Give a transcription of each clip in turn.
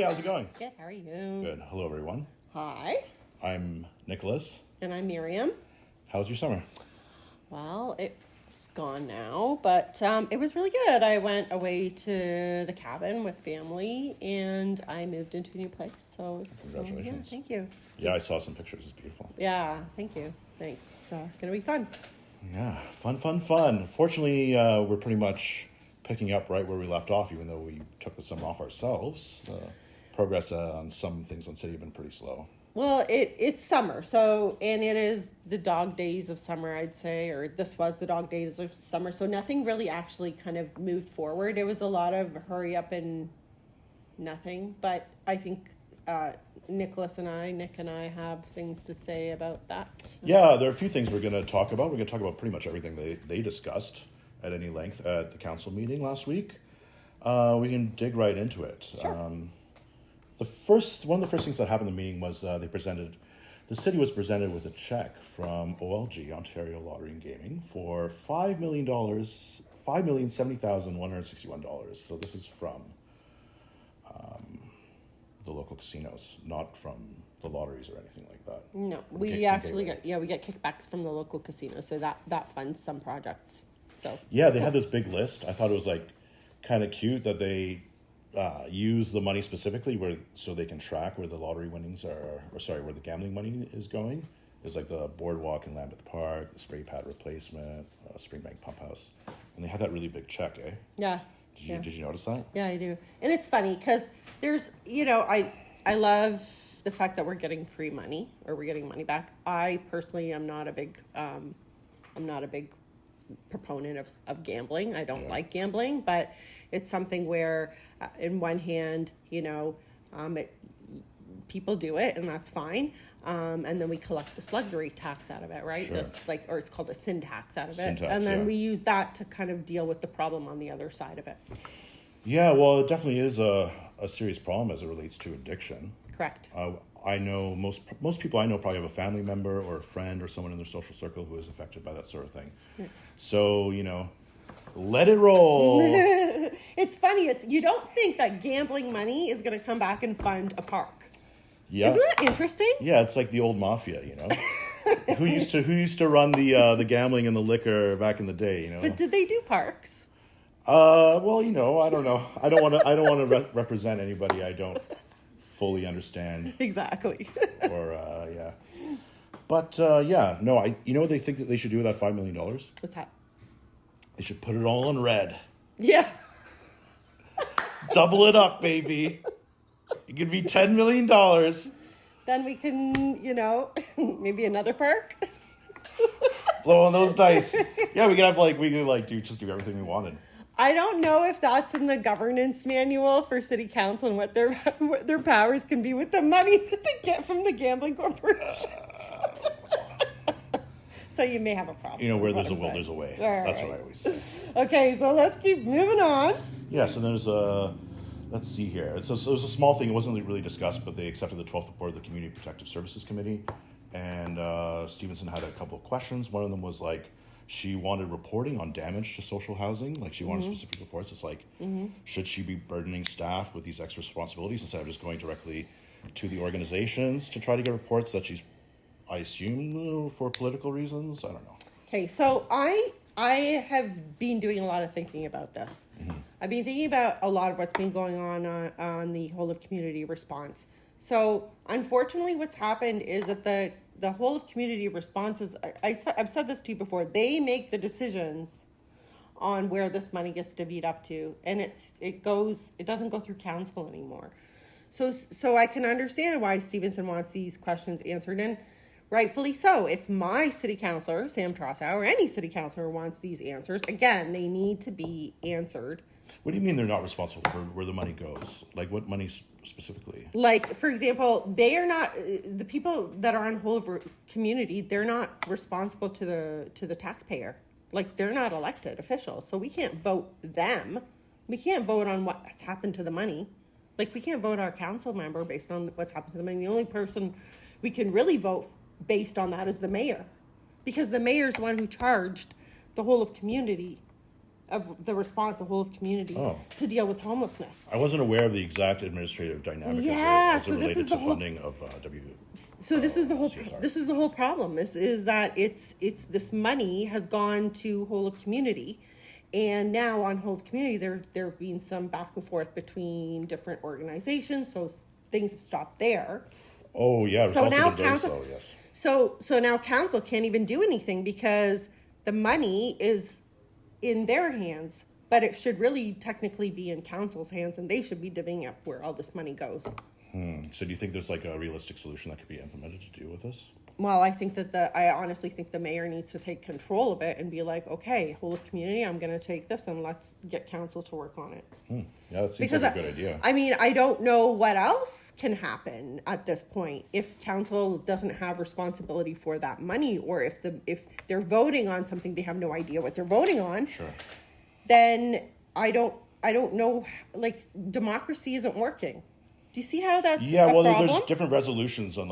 how's it going? Good, how are you? Good. Hello, everyone. Hi. I'm Nicholas. And I'm Mariam. How's your summer? Well, it's gone now, but it was really good. I went away to the cabin with family, and I moved into a new place. So it's Congratulations. yeah, thank you. Yeah, I saw some pictures. It's beautiful. Yeah, thank you. Thanks. It's gonna be fun. Yeah, fun. Fortunately, we're pretty much picking up right where we left off, even though we took the summer off ourselves. Progress on some things on city have been pretty slow. Well, it's summer, and it is the dog days of summer, I'd say, or this was the dog days of summer, so nothing really actually kind of moved forward. It was a lot of hurry up and nothing, but I think Nick and I have things to say about that. Yeah, there are a few things we're going to talk about. We're going to talk about pretty much everything they discussed at any length at the council meeting last week. We can dig right into it. Sure. One of the first things that happened in the meeting was the city was presented with a check from OLG, Ontario Lottery and Gaming, for $5 million, $5,070,161. So this is from the local casinos, not from the lotteries or anything like that. No, we actually get kickbacks from the local casino, so that funds some projects. So yeah, they had this big list. I thought it was like kind of cute that they use the money specifically so they can track where the lottery winnings where the gambling money is going. There's like the boardwalk in Lambeth Park, the spray pad replacement, Springbank Pump House, and they had that really big check, eh? Yeah. Did you notice that? Yeah, I do. And it's funny because there's, I love the fact that we're getting free money or we're getting money back. I personally am not a big proponent of gambling. I don't like gambling, but it's something where in one hand, people do it and that's fine. And then we collect this luxury tax out of it, right? Sure. Or it's called a sin tax out of Sin it. tax, and then yeah. we use that to kind of deal with the problem on the other side of it. Yeah, well, it definitely is a serious problem as it relates to addiction. Correct. I know most people I know probably have a family member or a friend or someone in their social circle who is affected by that sort of thing. Yeah. So, let it roll. It's funny. You don't think that gambling money is going to come back and fund a park. Yeah. Isn't that interesting? Yeah, it's like the old mafia, who used to run the gambling and the liquor back in the day, But did they do parks? Well, I don't know. I don't want to represent anybody I don't fully understand. Exactly. Or yeah. But yeah, no, you know what they think that they should do with that $5 million? What's that? They should put it all in red. Yeah. Double it up, baby. It could be $10 million. Then we can, maybe another park. Blow on those dice. Yeah, we could do everything we wanted. I don't know if that's in the governance manual for city council and what their powers can be with the money that they get from the gambling corporations. So you may have a problem. Where there's a will, there's a way. That's what I always say. Okay, so let's keep moving on. Yeah, so there's let's see here. It was a small thing. It wasn't really discussed, but they accepted the 12th report of the Community Protective Services Committee. And Stevenson had a couple of questions. One of them was like, she wanted reporting on damage to social housing. Like she wanted specific reports. It's like, should she be burdening staff with these extra responsibilities instead of just going directly to the organizations to try to get reports that she's, I assume, for political reasons? I don't know. Okay, so I have been doing a lot of thinking about this. Mm-hmm. I've been thinking about a lot of what's been going on the whole of community response. So unfortunately what's happened is that the whole of community responses, I've said this to you before, they make the decisions on where this money gets divvied up to, and it doesn't go through council anymore. So I can understand why Stevenson wants these questions answered, and rightfully so. If my city councillor, Sam Trossow, or any city councillor wants these answers, again, they need to be answered. What do you mean they're not responsible for where the money goes? Like what money specifically? Like, for example, they are not, the people that are on whole of community, they're not responsible to the taxpayer. Like, they're not elected officials, so we can't vote them. We can't vote on what's happened to the money. Like, we can't vote our council member based on what's happened to them. And the only person we can really vote based on that is the mayor. Because the mayor is the one who charged the whole of community of the response of whole of community to deal with homelessness. I wasn't aware of the exact administrative dynamic as it related to funding of W. So this is the whole problem is that it's this money has gone to whole of community, and now on whole of community there have been some back and forth between different organizations, so things have stopped there. Oh yeah, so now council, slow, yes. So now council can't even do anything because the money is in their hands, but it should really technically be in council's hands, and they should be divvying up where all this money goes. So do you think there's like a realistic solution that could be implemented to deal with this? Well, I think I honestly think the mayor needs to take control of it and be like, okay, whole of community, I'm going to take this and let's get council to work on it. Yeah, that seems like a good idea. I mean, I don't know what else can happen at this point if council doesn't have responsibility for that money, or if they're voting on something they have no idea what they're voting on. Sure. Then I don't know. Like, democracy isn't working. Do you see how that's a problem? There's different resolutions on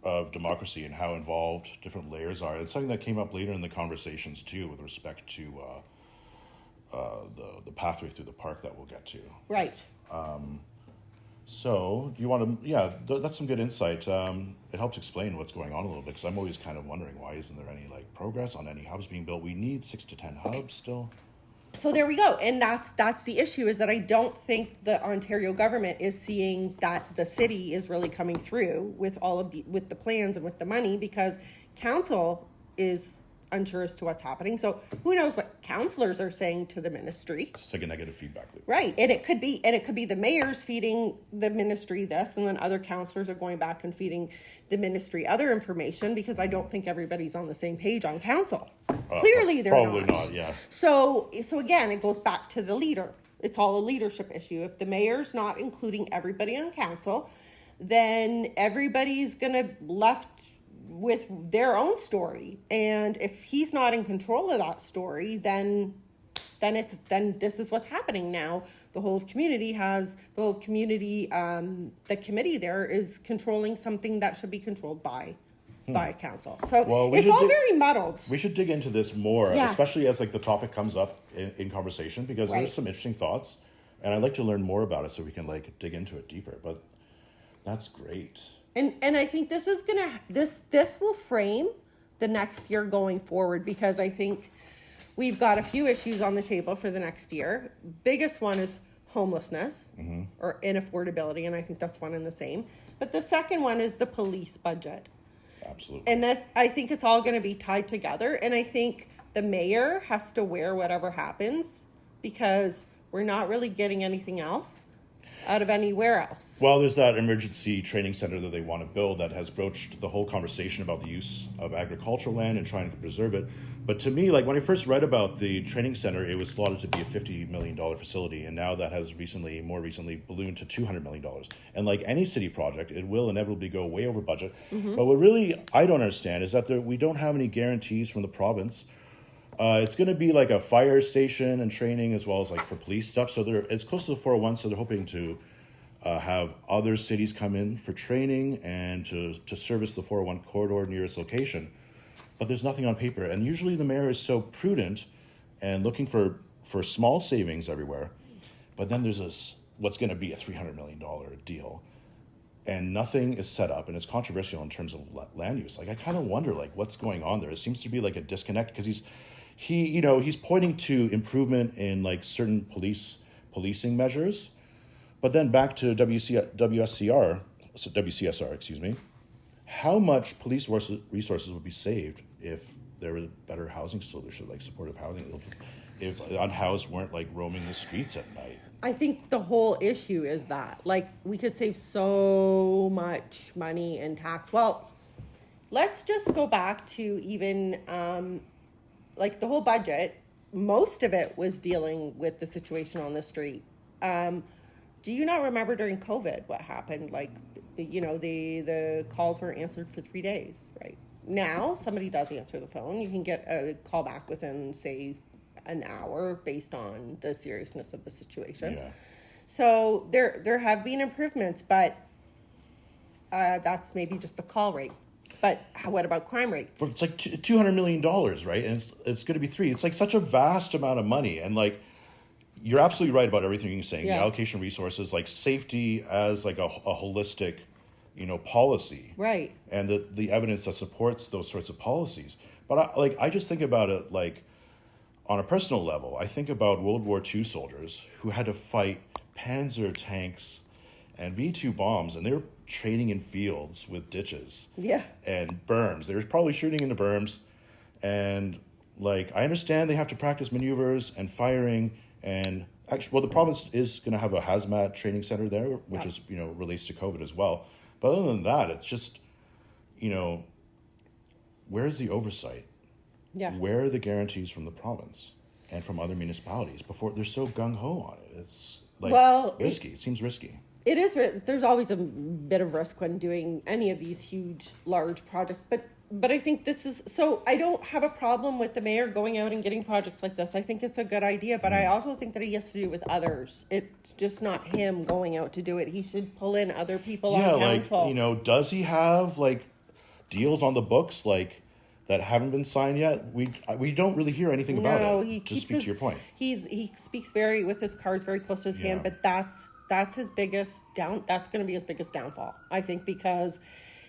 of democracy and how involved different layers are. It's something that came up later in the conversations too, with respect to the pathway through the park that we'll get to. Right. So do you want to? Yeah, that's some good insight. It helps explain what's going on a little bit, because I'm always kind of wondering, why isn't there any progress on any hubs being built? We need 6 to 10 hubs still. So there we go, and that's the issue, is that I don't think the Ontario government is seeing that the city is really coming through with with the plans and with the money, because council is unsure as to what's happening. So who knows what councillors are saying to the ministry? It's like a negative feedback loop, right? And it could be the mayor's feeding the ministry this, and then other councillors are going back and feeding the ministry other information, because I don't think everybody's on the same page on council. Clearly they're probably not. Yeah. So again, it goes back to the leader. It's all a leadership issue. If the mayor's not including everybody on council, then everybody's gonna left with their own story. And if he's not in control of that story, then this is what's happening now. The whole of community, the committee there is controlling something that should be controlled by council. So it's all very muddled. We should dig into this more, yes. Especially as the topic comes up in conversation, because right. There's some interesting thoughts, and I'd like to learn more about it so we can dig into it deeper. But that's great. And I think this will frame the next year going forward, because I think we've got a few issues on the table for the next year. Biggest one is homelessness or inaffordability, and I think that's one and the same. But the second one is the police budget. Absolutely. And I think it's all going to be tied together. And I think the mayor has to wear whatever happens, because we're not really getting anything else out of anywhere else. Well, there's that emergency training center that they want to build that has broached the whole conversation about the use of agricultural land and trying to preserve it. But to me, when I first read about the training center, it was slotted to be a $50 million facility, and now that has more recently ballooned to $200 million. And like any city project, it will inevitably go way over budget. But what really I don't understand is that we don't have any guarantees from the province. It's going to be like a fire station and training, as well as for police stuff. So it's close to the 401, so they're hoping to have other cities come in for training and to service the 401 corridor near its location. But there's nothing on paper. And usually the mayor is so prudent and looking for small savings everywhere. But then there's what's going to be a $300 million deal. And nothing is set up, and it's controversial in terms of land use. I kind of wonder what's going on there. It seems to be a disconnect, because he's pointing to improvement in certain policing measures, but then back to WCSR, excuse me. How much police resources would be saved if there was a better housing solution, supportive housing, if unhoused weren't roaming the streets at night? I think the whole issue is that we could save so much money in tax. Well, let's just go back to even the whole budget. Most of it was dealing with the situation on the street. Do you not remember during COVID what happened? The calls were answered for 3 days, right? Now somebody does answer the phone. You can get a call back within, say, an hour based on the seriousness of the situation. Yeah. So there have been improvements, but that's maybe just the call rate. But what about crime rates? But it's like $200 million, right? And it's going to be 3. It's like such a vast amount of money. And like, you're absolutely right about everything you're saying. Yeah. The allocation of resources, like safety as like a holistic, policy. Right. And the evidence that supports those sorts of policies. But I just think about it like on a personal level. I think about World War II soldiers who had to fight Panzer tanks and V2 bombs, and they were training in fields with ditches. Yeah. And berms. They were probably shooting into berms. And like, I understand they have to practice maneuvers and firing. And actually, well, the province is going to have a hazmat training center there, which is, relates to COVID as well. But other than that, it's just, where's the oversight? Yeah. Where are the guarantees from the province and from other municipalities before they're so gung-ho on it? It's like risky. It seems risky. It is. There's always a bit of risk when doing any of these huge, large projects. But I think this is, so I don't have a problem with the mayor going out and getting projects like this. I think it's a good idea, but I also think that he has to do it with others. It's just not him going out to do it. He should pull in other people on council. Like, does he have like deals on the books like that haven't been signed yet? We don't really hear anything about it. To speak to your point. He speaks with his cards very close to his hand, but that's his biggest that's going to be his biggest downfall, I think, because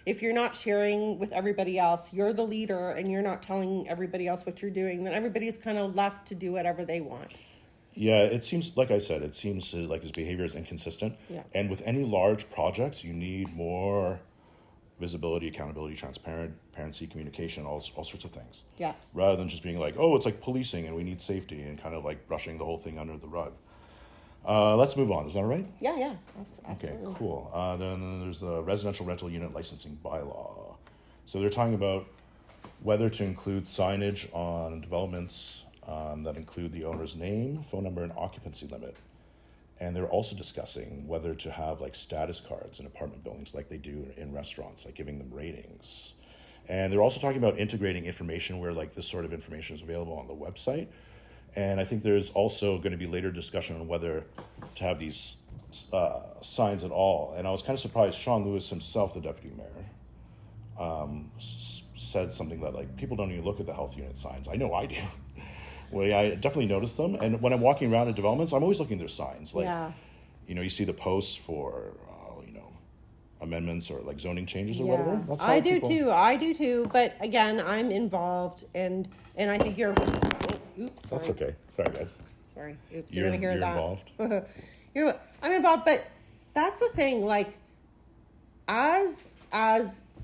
if you're not sharing with everybody else, you're the leader and you're not telling everybody else what you're doing, then everybody's kind of left to do whatever they want. Yeah, it seems, like I said, like his behavior is inconsistent. Yeah. And with any large projects, you need more visibility, accountability, transparency, communication, all sorts of things. Yeah. Rather than just being like, oh, it's like policing and we need safety and kind of like brushing the whole thing under the rug. Let's move on. Is that all right? Yeah. Okay, Absolutely. cool. Then there's the residential rental unit licensing bylaw. So they're talking about whether to include signage on developments that include the owner's name, phone number, and occupancy limit. And they're also discussing whether to have like status cards in apartment buildings like they do in restaurants, like giving them ratings. And they're also talking about integrating information where like this sort of information is available on the website. And I think there's also going to be later discussion on whether to have these signs at all. And I was kind of surprised Sean Lewis himself, the deputy mayor, said something that like people don't even look at the health unit signs. I know I do. Well, yeah, I definitely notice them. And when I'm walking around at developments, I'm always looking at their signs. Like, you see the posts for, amendments or like zoning changes or whatever. That's how I do too. But again, I'm involved and I think you're... Oops, sorry. That's okay. Sorry, guys. Sorry. Oops, you're going to hear that. Involved. I'm involved, but that's the thing. Like, as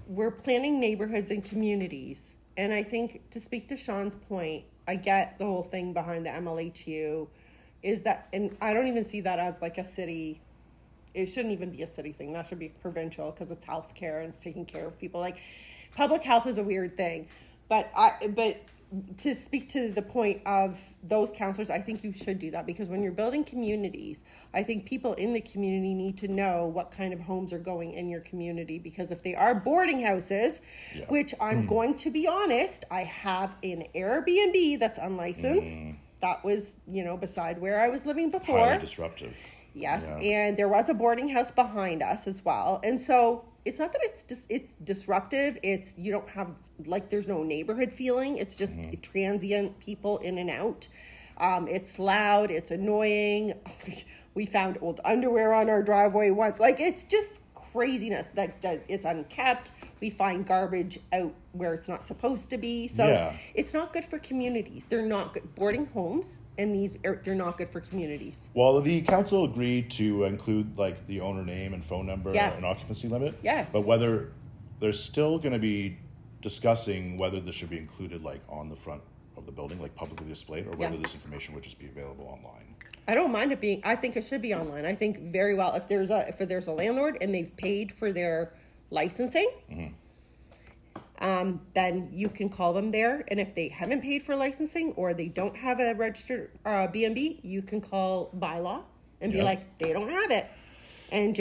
we're planning neighborhoods and communities, and I think to speak to Sean's point, I get the whole thing behind the MLHU is that, and I don't even see that as like a city. It shouldn't even be a city thing. That should be provincial because it's healthcare and it's taking care of people. Like, public health is a weird thing, but to speak to the point of those counselors, I think you should do that because when you're building communities, I think people in the community need to know what kind of homes are going in your community because if they are boarding houses, which I'm going to be honest, I have an Airbnb that's unlicensed. That was, beside where I was living before. Highly disruptive. Yes, and there was a boarding house behind us as well. And so it's not that it's disruptive. It's you don't have like there's no neighborhood feeling. It's just transient people in and out. It's loud. It's annoying. We found old underwear on our driveway once. Like it's just craziness that it's unkept. We find garbage out where it's not supposed to be. So it's not good for communities. They're not good. Boarding homes and they're not good for communities. Well, the council agreed to include like the owner name and phone number and occupancy limit. Yes. But whether they're still going to be discussing whether this should be included like on the front of the building, like publicly displayed, or whether this information would just be available online. I don't mind it being. I think it should be online. I think very well if there's a landlord and they've paid for their licensing, then you can call them there. And if they haven't paid for licensing or they don't have a registered B&B, you can call bylaw and be like, they don't have it, and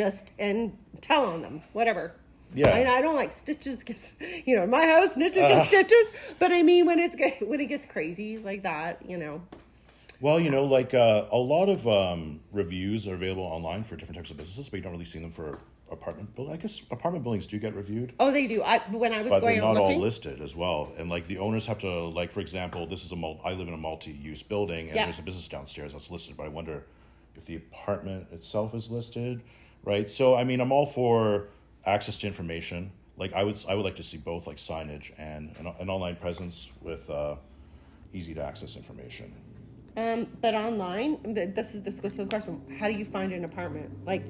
tell on them, whatever. Yeah, I don't like stitches because my house snitches get stitches. But I mean when it gets crazy like that, Well, like a lot of reviews are available online for different types of businesses, but you don't really see them for apartment building. I guess apartment buildings do get reviewed, Oh, they do. When I was but going they're out not all looking, listed as well. And like the owners have to, like for example, this is I live in a multi-use building, and Yeah. there's a business downstairs that's listed, but I wonder if the apartment itself is listed, right? So I mean, I'm all for access to information. Like I would like to see both like signage and an online presence with easy to access information. but online, this goes to the question: how do you find an apartment? Like,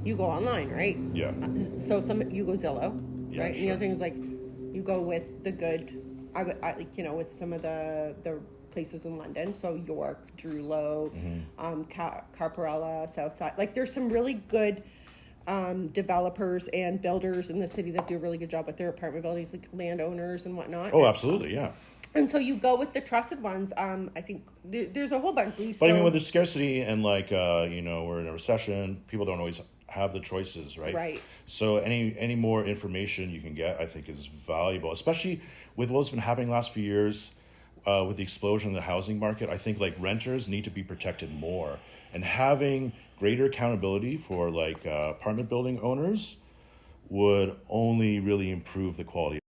you go online, right? Yeah. So you go Zillow, Yeah, right? And the sure. other thing is like, you go with the good. With some of the places in London, so York, Drew Low, Carparella, Southside. Like, there's some really good developers and builders in the city that do a really good job with their apartment buildings, like landowners and whatnot. Oh, absolutely, yeah. And so you go with the trusted ones. I think there's a whole bunch. But I mean, with the scarcity and like we're in a recession, people don't always have the choices, right? Right. So any more information you can get, I think, is valuable, especially with what's been happening the last few years with the explosion of the housing market. I think like renters need to be protected more, and having greater accountability for like apartment building owners would only really improve the quality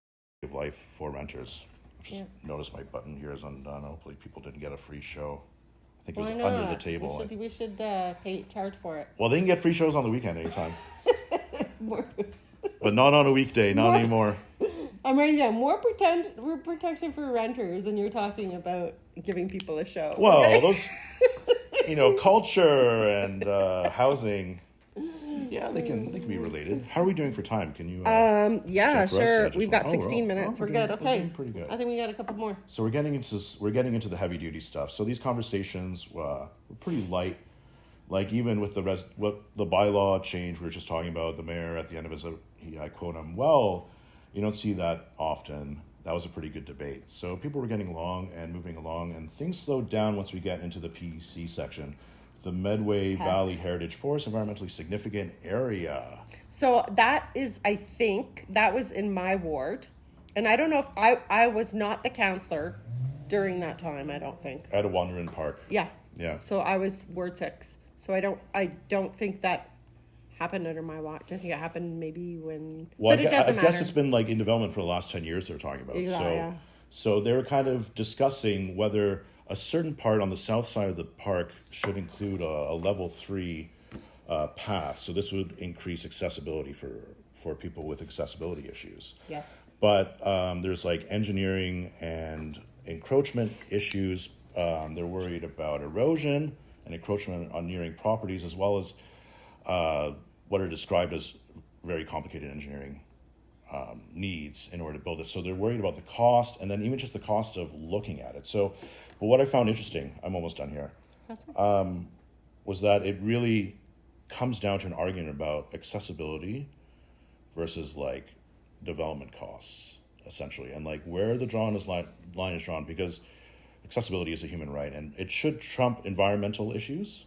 of life for renters. Just notice my button here is undone. Hopefully people didn't get a free show. I think it was Why under not? the table. We should charge for it. Well, they can get free shows on the weekend anytime. More. But not on a weekday, not anymore. I'm writing down more protection for renters, and you're talking about giving people a show. Well, those, culture and housing, yeah, they can be related. How are we doing for time? Can you? Yeah, check for us? sure. Just We've got want- 16 minutes. We're good. We're Okay. doing pretty good. I think we got a couple more. So we're getting into the heavy duty stuff. So these conversations were pretty light. Like even with what the bylaw change we were just talking about, the mayor at the end of his, I quote him, "Well, you don't see that often." That was a pretty good debate. So people were getting along and moving along, and things slowed down once we get into the PEC section, the Medway Valley Heritage Forest, environmentally significant area. So that is, I think, that was in my ward. And I don't know if I was not the counselor during that time, I don't think. At a Wandering Park. Yeah. Yeah. So I was Ward 6. So I don't think that happened under my watch. I think it happened maybe when... Well, but it doesn't matter. I guess it's been like in development for the last 10 years they're talking about. Exactly, yeah. So they were kind of discussing whether a certain part on the south side of the park should include a level 3 path. So this would increase accessibility for people with accessibility issues. Yes. But there's like engineering and encroachment issues. They're worried about erosion and encroachment on nearing properties, as well as what are described as very complicated engineering needs in order to build it. So they're worried about the cost, and then even just the cost of looking at it. So, but what I found interesting, I'm almost done here, was that it really comes down to an argument about accessibility versus like development costs, essentially, and like where the line is drawn, because accessibility is a human right, and it should trump environmental issues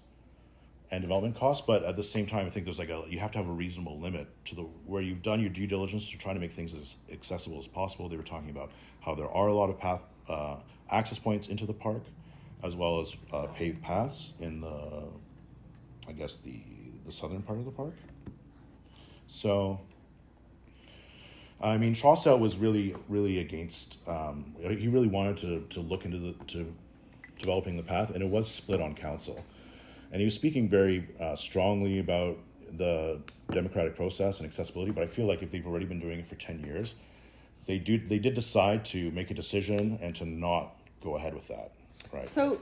and development costs. But at the same time, I think there's you have to have a reasonable limit to where you've done your due diligence to try to make things as accessible as possible. They were talking about how there are a lot of access points into the park, as well as paved paths in the southern part of the park. So, I mean, Chaucer was really, really against. He really wanted to look into developing the path, and it was split on council. And he was speaking very strongly about the democratic process and accessibility. But I feel like if they've already been doing it for 10 years, they did decide to make a decision and to not go ahead with that. Right. So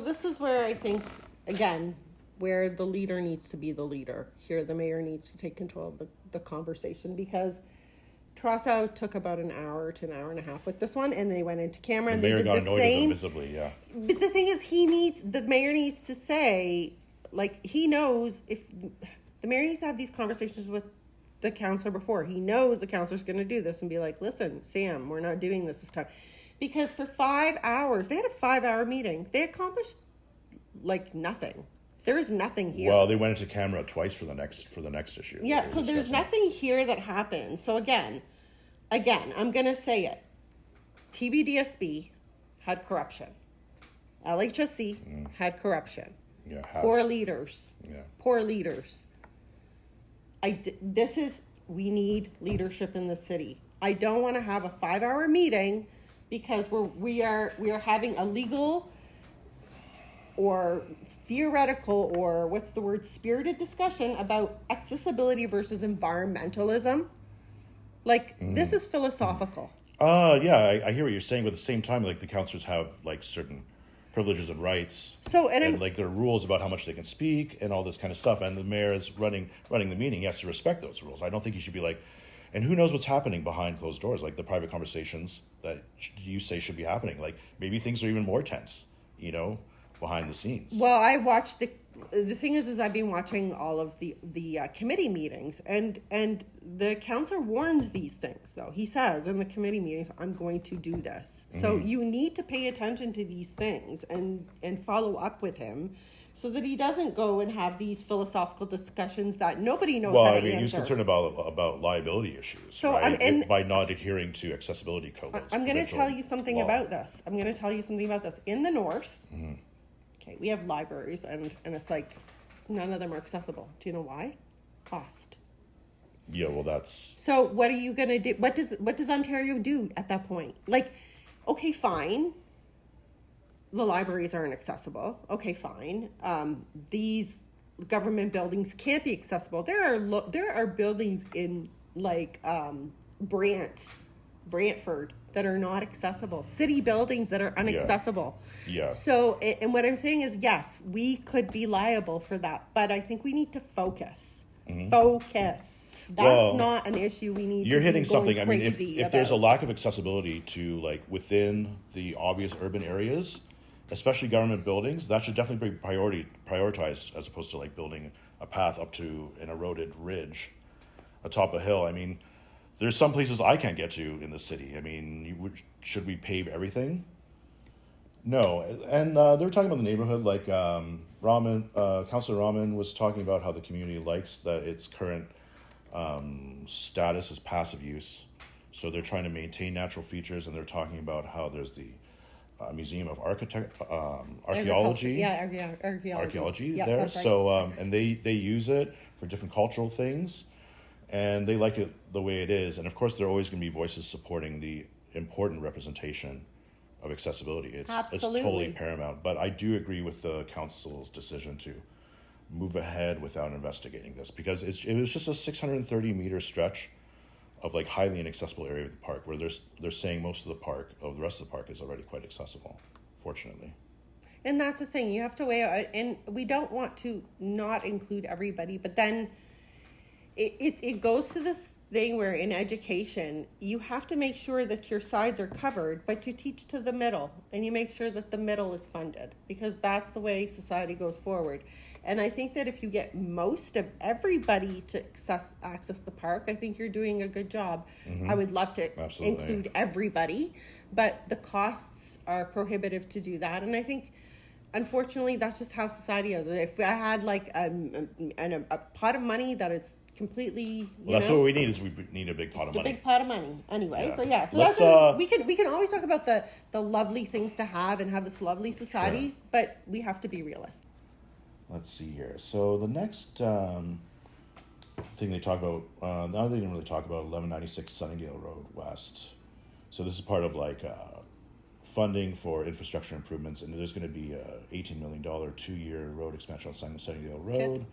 this is where I think, again, where the leader needs to be the leader. Here, the mayor needs to take control of the conversation, because Trossau took about an hour to an hour and a half with this one, and they went into camera and The they mayor did got the annoyed same. with them visibly, yeah. But the thing is, the mayor needs to say, like, he knows if the mayor needs to have these conversations with the counselor before. He knows the counselor's going to do this and be like, listen, Sam, we're not doing this time. Because for 5 hours, they had a 5-hour meeting. They accomplished like nothing. There is nothing here. Well, they went into camera twice for the next issue. Yeah, so there's nothing here that happened. So again, I'm going to say it. TBDSB had corruption. LHSC had corruption. Yeah, has. Poor leaders. Yeah. Poor leaders. We need leadership in the city. I don't want to have a 5-hour meeting because we are having a legal or theoretical or what's the word, spirited discussion about accessibility versus environmentalism. Like, this is philosophical. Yeah, I hear what you're saying, but at the same time, like, the councillors have, like, certain privileges and rights. So, and like, there are rules about how much they can speak and all this kind of stuff. And the mayor is running the meeting. He has to respect those rules. I don't think he should be like, and who knows what's happening behind closed doors, like the private conversations that you say should be happening. Like, maybe things are even more tense, behind the scenes. Well, I watched the thing is I've been watching all of the committee meetings, and the councillor warns these things, though. He says in the committee meetings, I'm going to do this. So you need to pay attention to these things and follow up with him so that he doesn't go and have these philosophical discussions that nobody knows how to answer. He was concerned about liability issues, so, right? By not adhering to accessibility codes. I'm going to tell you something about this. In the north, okay, we have libraries, and it's like none of them are accessible. Do you know why? Cost. Yeah, well, that's... So what are you going to do? What does Ontario do at that point? Like, okay, fine. The libraries aren't accessible. Okay, fine. These government buildings can't be accessible. There are buildings in like Brantford that are not accessible. City buildings that are inaccessible. Yeah. So, and what I'm saying is, yes, we could be liable for that, but I think we need to focus. Focus. That's not an issue we need You're to hitting be going something. I mean, crazy if there's a about. lack of accessibility to, like, within the obvious urban areas, especially government buildings, that should definitely be prioritized as opposed to, like, building a path up to an eroded ridge atop a hill. I mean, there's some places I can't get to in the city. I mean, should we pave everything? No. And they were talking about the neighborhood, like Councillor Rahman was talking about how the community likes that its current status is passive use. So they're trying to maintain natural features, and they're talking about how there's the Museum of Archaeology. Yeah, archaeology. Yeah, there. that's right. So, and they use it for different cultural things, and they like it the way it is. And of course, there are always going to be voices supporting the important representation of accessibility. It's totally paramount. But I do agree with the council's decision to move ahead without investigating this, because it was just a 630-meter stretch of like highly inaccessible area of the park, where they're saying most of the rest of the park is already quite accessible, fortunately. And that's the thing, you have to weigh out, and we don't want to not include everybody, but then it goes to this thing where in education, you have to make sure that your sides are covered, but you teach to the middle, and you make sure that the middle is funded, because that's the way society goes forward. And I think that if you get most of everybody to access the park, I think you're doing a good job. I would love to include everybody, but the costs are prohibitive to do that. And I think, unfortunately, that's just how society is. If I had like a pot of money that is completely, That's what we need. Is we need a big pot of money. A big pot of money. Anyway, yeah. So we can always talk about the lovely things to have and have this lovely society, but we have to be realistic. Let's see here. So the next thing they talk about, now they didn't really talk about 1196 Sunningdale Road West. So this is part of like funding for infrastructure improvements, and there's going to be a $18 million 2-year road expansion on Sunningdale Road.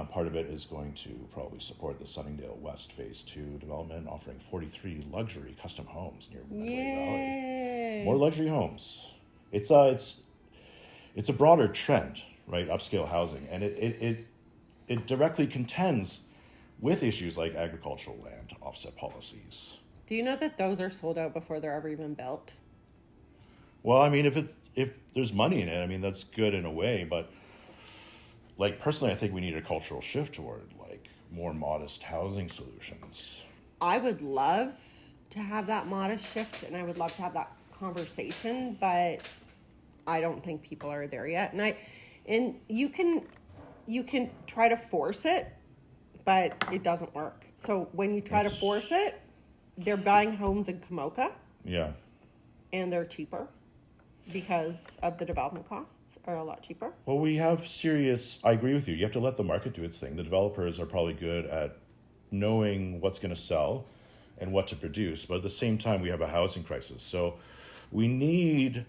Part of it is going to probably support the Sunningdale West Phase 2 development, offering 43 luxury custom homes near Medway Valley. More luxury homes. It's a broader trend, right? Upscale housing, and it directly contends with issues like agricultural land offset policies. Do you know that those are sold out before they're ever even built? Well, I mean, if there's money in it, I mean, that's good in a way, but like personally, I think we need a cultural shift toward like more modest housing solutions. I would love to have that modest shift, and I would love to have that conversation, but I don't think people are there yet. And you can try to force it, but it doesn't work. So when you try to force it, they're buying homes in Kamoka. Yeah. And they're cheaper. because of the development costs are a lot cheaper. Well, we have serious, I agree with you. You have to let the market do its thing. The developers are probably good at knowing what's going to sell and what to produce. But at the same time, we have a housing crisis. So we need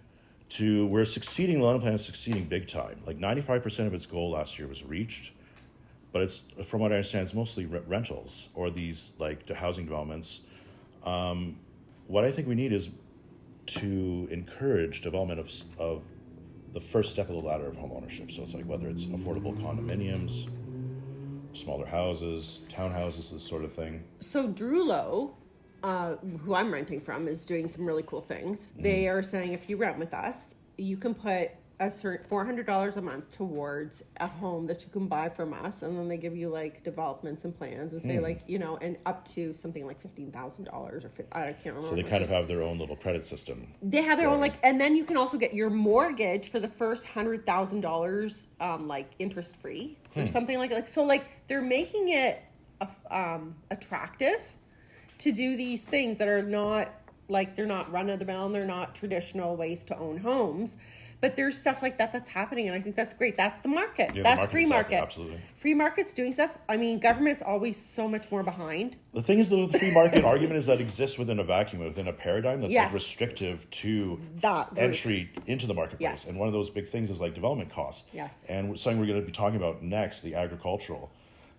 to, we're succeeding, London Plan is succeeding big time. Like 95% of its goal last year was reached. But it's, from what I understand, it's mostly rentals or these like the housing developments. What I think we need is to encourage development of the first step of the ladder of home ownership. So it's like whether it's affordable condominiums, smaller houses, townhouses, this sort of thing. So Drulo, who I'm renting from, is doing some really cool things. They are saying if you rent with us, you can put a certain $400 a month towards a home that you can buy from us, and then they give you like developments and plans and say like, you know, and up to something like $15,000 or I can't remember. So they kind of have their own little credit system. They have their own like, and then you can also get your mortgage for the first $100,000 like interest free or something like that. So like they're making it attractive to do these things that are not like, they're not run of the mill and they're not traditional ways to own homes. But there's stuff like that that's happening, and I think that's great. That's the market. Yeah, that's the market, free exactly, market. absolutely. Free market's doing stuff. I mean, government's always so much more behind. The thing is, the free market argument is that exists within a vacuum, within a paradigm that's like restrictive to entry into the marketplace. Yes. And one of those big things is like development costs. Yes. And something we're going to be talking about next, the agricultural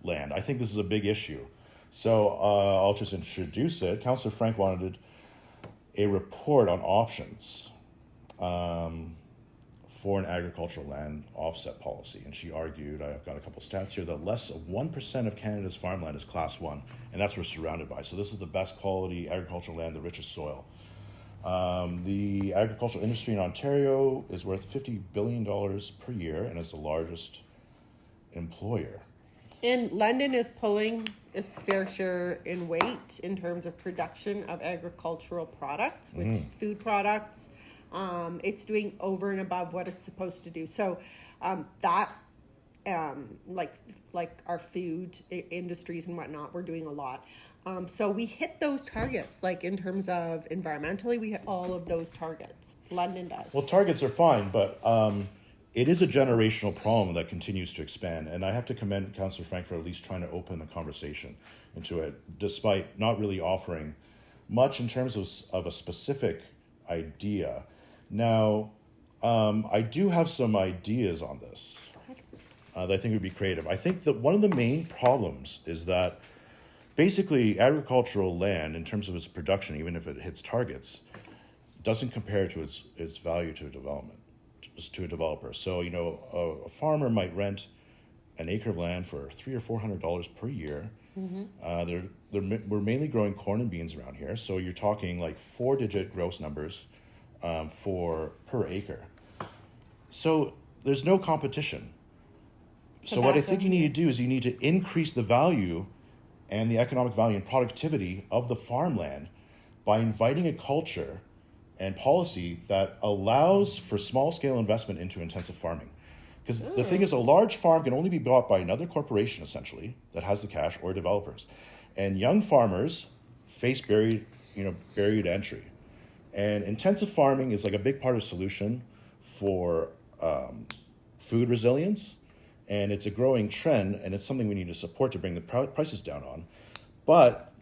land. I think this is a big issue. So I'll just introduce it. Councillor Frank wanted a report on options for an agricultural land offset policy. And she argued, I've got a couple stats here, that less of 1% of Canada's farmland is class 1, and that's what we're surrounded by. So this is the best quality agricultural land, the richest soil. The agricultural industry in Ontario is worth $50 billion per year and is the largest employer. And London is pulling its fair share in weight in terms of production of agricultural products, which food products. It's doing over and above what it's supposed to do. So that, like our food industries and whatnot, we're doing a lot. So we hit those targets, like in terms of environmentally, we hit all of those targets. London does. Well, targets are fine, but it is a generational problem that continues to expand. And I have to commend Councillor Frank for at least trying to open the conversation into it, despite not really offering much in terms of a specific idea. Now, I do have some ideas on this that I think would be creative. I think that one of the main problems is that basically agricultural land, in terms of its production, even if it hits targets, doesn't compare to its value to a developer. So, you know, a farmer might rent an acre of land for $300 or $400 per year. We're mainly growing corn and beans around here, so you're talking like 4-digit gross numbers per acre. So there's no competition. So what I think you need to do is you need to increase the value and the economic value and productivity of the farmland by inviting a culture and policy that allows for small-scale investment into intensive farming. Because the thing is, a large farm can only be bought by another corporation, essentially, that has the cash, or developers. And young farmers face buried entry. And intensive farming is like a big part of the solution for food resilience. And it's a growing trend, and it's something we need to support to bring the prices down on. But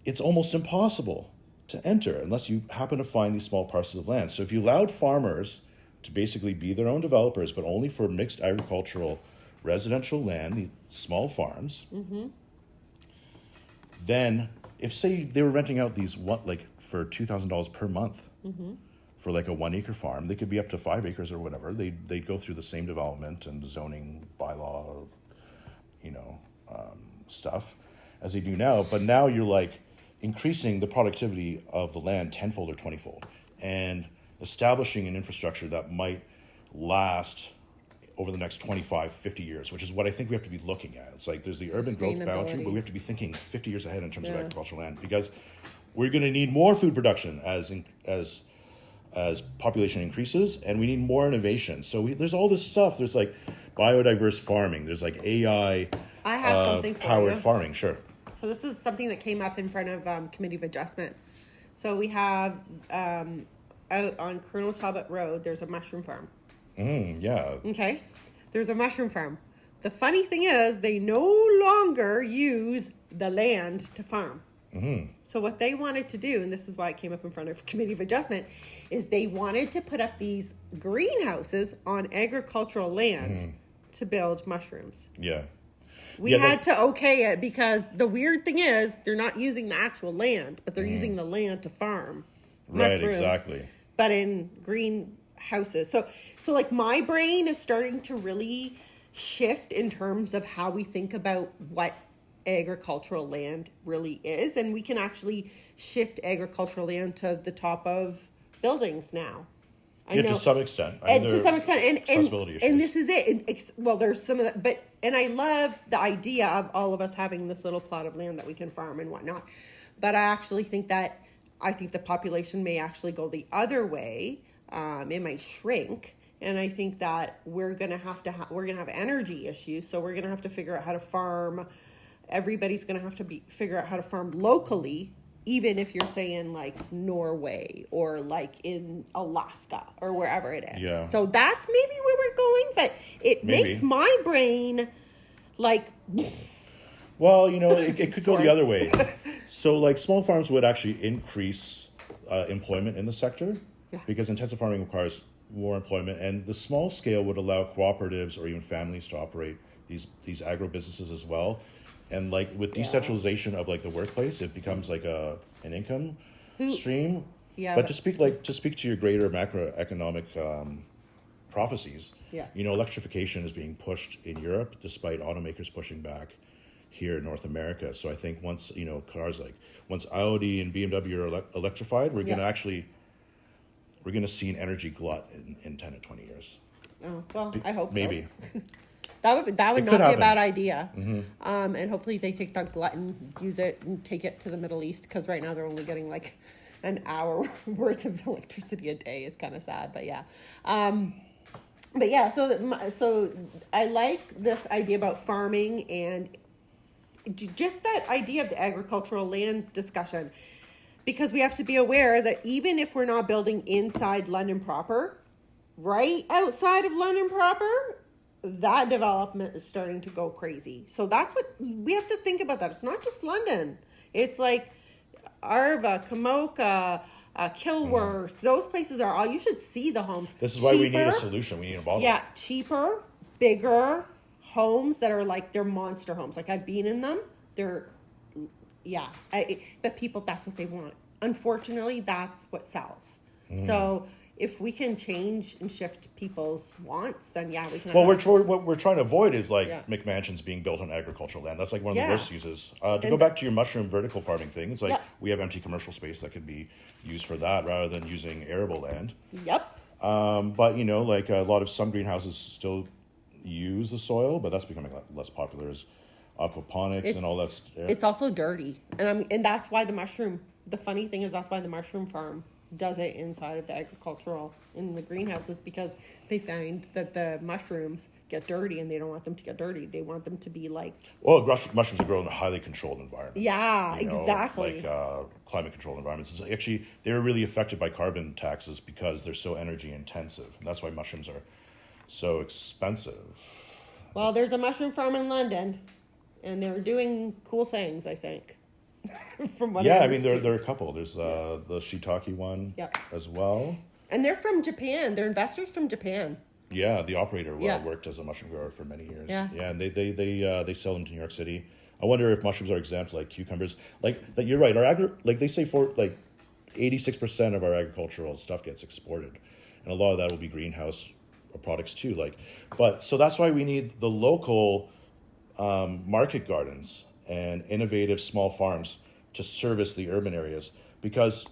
it's almost impossible to enter unless you happen to find these small parcels of land. So if you allowed farmers to basically be their own developers, but only for mixed agricultural residential land, these small farms, then if, say, they were renting out these for $2,000 per month for like a 1 acre farm, they could be up to 5 acres or whatever. They'd go through the same development and zoning bylaw, stuff as they do now. But now you're like increasing the productivity of the land tenfold or 20-fold and establishing an infrastructure that might last over the next 25, 50 years, which is what I think we have to be looking at. It's like there's the urban growth boundary, but we have to be thinking 50 years ahead in terms of agricultural land, because we're going to need more food production as population increases, and we need more innovation. So there's all this stuff. There's like biodiverse farming. There's like AI I have something for powered you. farming. Sure. So this is something that came up in front of Committee of Adjustment. So we have out on Colonel Talbot Road, there's a mushroom farm. Yeah. Okay? There's a mushroom farm. The funny thing is, they no longer use the land to farm. So what they wanted to do, and this is why it came up in front of Committee of Adjustment, is they wanted to put up these greenhouses on agricultural land to build mushrooms. Yeah. We had to okay it because the weird thing is they're not using the actual land, but they're using the land to farm Right, mushrooms, exactly. but in greenhouses. So like my brain is starting to really shift in terms of how we think about what agricultural land really is, and we can actually shift agricultural land to the top of buildings now. I know. To some extent. And to some extent, accessibility issues. and this is it. Well, there's some of that, and I love the idea of all of us having this little plot of land that we can farm and whatnot. But I actually think that the population may actually go the other way. It might shrink, and I think that we're gonna have energy issues. So we're gonna have to figure out how to farm. Everybody's gonna have to figure out how to farm locally. Even if you're saying like Norway or like in Alaska or wherever it is. Yeah. So that's maybe where we're going, but it makes my brain like... Well, it could go Sorry. the other way. So like small farms would actually increase employment in the sector because intensive farming requires more employment, and the small scale would allow cooperatives or even families to operate these agro businesses as well. And like with decentralization of like the workplace, it becomes like an income stream. Yeah. But to speak to your greater macroeconomic prophecies, electrification is being pushed in Europe despite automakers pushing back here in North America. So I think once once Audi and BMW are electrified, we're gonna see an energy glut in 10 to 20 years. Oh, well, I hope maybe. So. That would not be happen. a bad idea. And hopefully they take that glut and use it and take it to the Middle East, because right now they're only getting like an hour worth of electricity a day. It's kind of sad, but yeah. So I like this idea about farming and just that idea of the agricultural land discussion, because we have to be aware that even if we're not building inside London proper, right outside of London proper, that development is starting to go crazy. So that's what we have to think about. That it's not just London. It's like Arva, Kamoka, Kilworth. Those places are all. You should see the homes. This is why we need a solution. We need a bottle. Yeah, cheaper, bigger homes that are like they're monster homes. Like I've been in them. They're but people, that's what they want. Unfortunately, that's what sells. So if we can change and shift people's wants, then we can. Well, what we're trying to avoid is like McMansions being built on agricultural land. That's like one of the worst uses. Go back to your mushroom vertical farming thing, it's like we have empty commercial space that could be used for that rather than using arable land. Yep. But like a lot of some greenhouses still use the soil, but that's becoming less popular as aquaponics and all that. It's also dirty, and that's why the mushroom. The funny thing is that's why the mushroom farm does it inside of the agricultural in the greenhouses, because they find that the mushrooms get dirty and they don't want them to get dirty. They want them to be like... Well, mushrooms are grown in highly controlled environments. Yeah, exactly. Like climate controlled environments. It's actually, they're really affected by carbon taxes because they're so energy intensive. And that's why mushrooms are so expensive. Well, there's a mushroom farm in London and they're doing cool things, I think. From what there are a couple. There's the shiitake one as well. And they're from Japan. They're investors from Japan. Yeah, the operator worked as a mushroom grower for many years. Yeah, and they sell them to New York City. I wonder if mushrooms are exempt, like cucumbers. Like you're right. They say 86% of our agricultural stuff gets exported, and a lot of that will be greenhouse products too. So that's why we need the local market gardens and innovative small farms to service the urban areas, because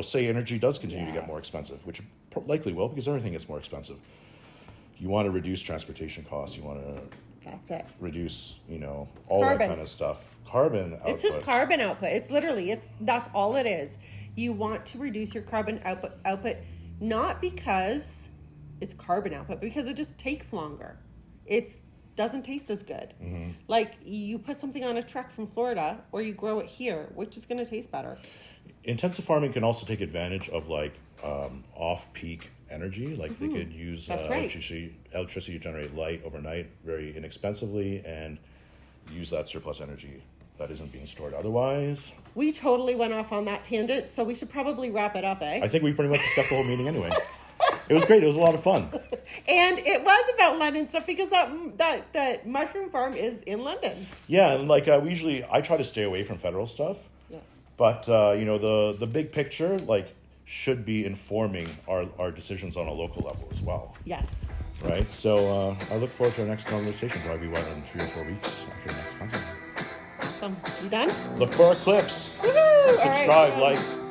say energy does continue to get more expensive, which likely will, because everything gets more expensive. You want to reduce transportation costs, you want to reduce all carbon. that kind of stuff. Carbon output. It's just carbon output. It's literally that's all it is. You want to reduce your carbon output not because it's carbon output, but because it just takes longer. It's doesn't taste as good. Mm-hmm. Like you put something on a truck from Florida or you grow it here, which is going to taste better. intensive farming can also take advantage of like off-peak energy. Like they could use That's right. electricity to generate light overnight very inexpensively and use that surplus energy that isn't being stored otherwise. We totally went off on that tangent, so we should probably wrap it up, eh? I think we pretty much discussed the whole meeting anyway. It was great. It was a lot of fun. And it was about London stuff because that mushroom farm is in London. Yeah, and like I try to stay away from federal stuff. Yeah. But you know, the big picture like should be informing our decisions on a local level as well. Yes. Right. So I look forward to our next conversation. Probably in 3 or 4 weeks after the next concert. Awesome. You done? Look for our clips. Woohoo! Subscribe, All right. like.